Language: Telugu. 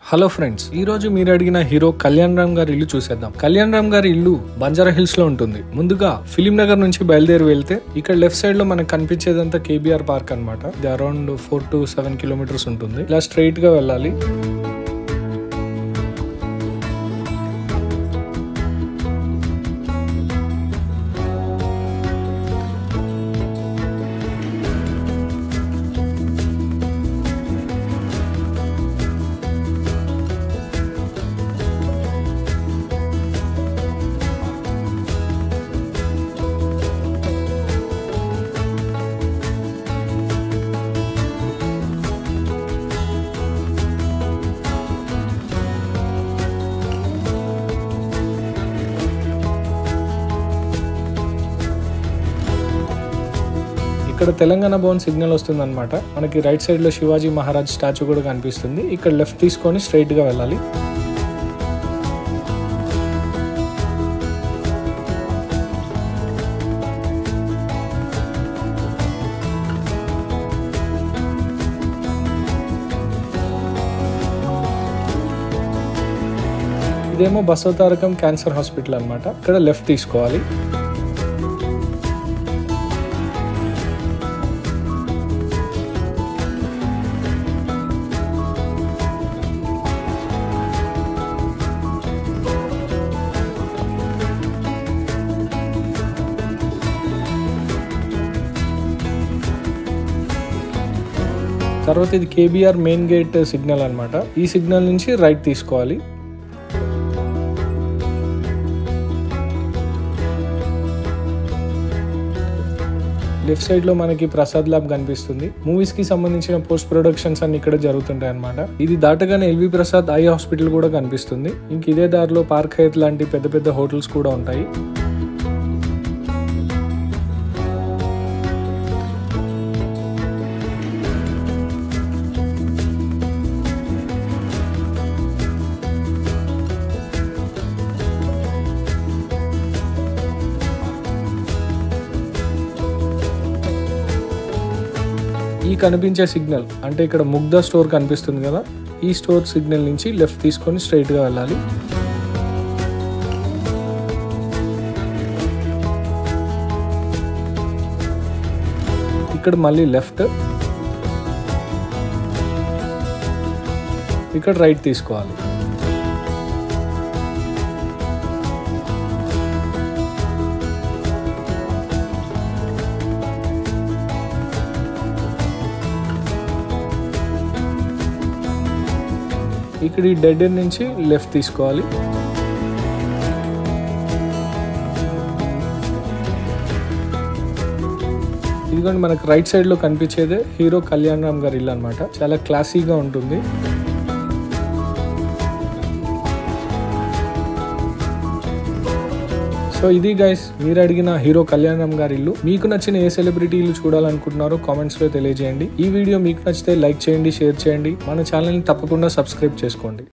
హలో ఫ్రెండ్స్, ఈ రోజు మీరు అడిగిన హీరో కళ్యాణ్ రామ్ గారి ఇల్లు చూసేద్దాం. కళ్యాణ్ రామ్ గారి ఇల్లు బంజారా హిల్స్ లో ఉంటుంది. ముందుగా ఫిలిం నగర్ నుంచి బయలుదేరి వెళ్తే ఇక్కడ లెఫ్ట్ సైడ్ లో మనకు కనిపించేదంతా కేబీఆర్ పార్క్ అన్నమాట. ఇది అరౌండ్ 4 to 7 కిలోమీటర్స్ ఉంటుంది. ఇలా స్ట్రైట్ గా వెళ్ళాలి. ఇక్కడ తెలంగాణ భవన్ సిగ్నల్ వస్తుంది అనమాట. మనకి రైట్ సైడ్ లో శివాజీ మహారాజ్ స్టాచ్యూ కూడా కనిపిస్తుంది. ఇక్కడ లెఫ్ట్ తీసుకొని స్ట్రైట్ గా వెళ్ళాలి. ఇదేమో బసవతారకం క్యాన్సర్ హాస్పిటల్ అనమాట. ఇక్కడ లెఫ్ట్ తీసుకోవాలి. తర్వాత ఇది కేబీఆర్ మెయిన్ గేట్ సిగ్నల్ అనమాట. ఈ సిగ్నల్ నుంచి రైట్ తీసుకోవాలి. లెఫ్ట్ సైడ్ లో మనకి ప్రసాద్ ల్యాబ్ కనిపిస్తుంది. మూవీస్ కి సంబంధించిన పోస్ట్ ప్రొడక్షన్స్ అన్ని ఇక్కడ జరుగుతుంటాయి అనమాట. ఇది దాటగానే ఎల్వి ప్రసాద్ ఐ హాస్పిటల్ కూడా కనిపిస్తుంది. ఇంక ఇదే దారిలో పార్క్ హయత్ లాంటి పెద్ద పెద్ద హోటల్స్ కూడా ఉంటాయి. ఈ కనిపించే సిగ్నల్ అంటే ఇక్కడ ముగ్ధా స్టోర్ కనిపిస్తుంది కదా, ఈ స్టోర్ సిగ్నల్ నుంచి లెఫ్ట్ తీసుకొని స్ట్రైట్ గా వెళ్ళాలి. ఇక్కడ మళ్ళీ లెఫ్ట్, ఇక్కడ రైట్ తీసుకోవాలి. ఇక్కడ ఈ డెడ్ ఎండ్ నుంచి లెఫ్ట్ తీసుకోవాలి. ఇదిగోండి మనకు రైట్ సైడ్ లో కనిపించేదే హీరో కళ్యాణ్ రామ్ గారి ఇల్లు అనమాట. చాలా క్లాసీగా ఉంటుంది. సో ఇది గైస్, మీరు అడిగిన హీరో కళ్యాణ్ రామ్ గారి ఇల్లు. మీకు నచ్చిన ఏ సెలబ్రిటీ ఇల్లు చూడాలనుకుంటున్నారో కామెంట్స్ లో తెలియజేయండి. ఈ వీడియో మీకు నచ్చితే లైక్ చేయండి, షేర్ చేయండి. మన ఛానల్ ని తప్పకుండా సబ్స్క్రైబ్ చేసుకోండి.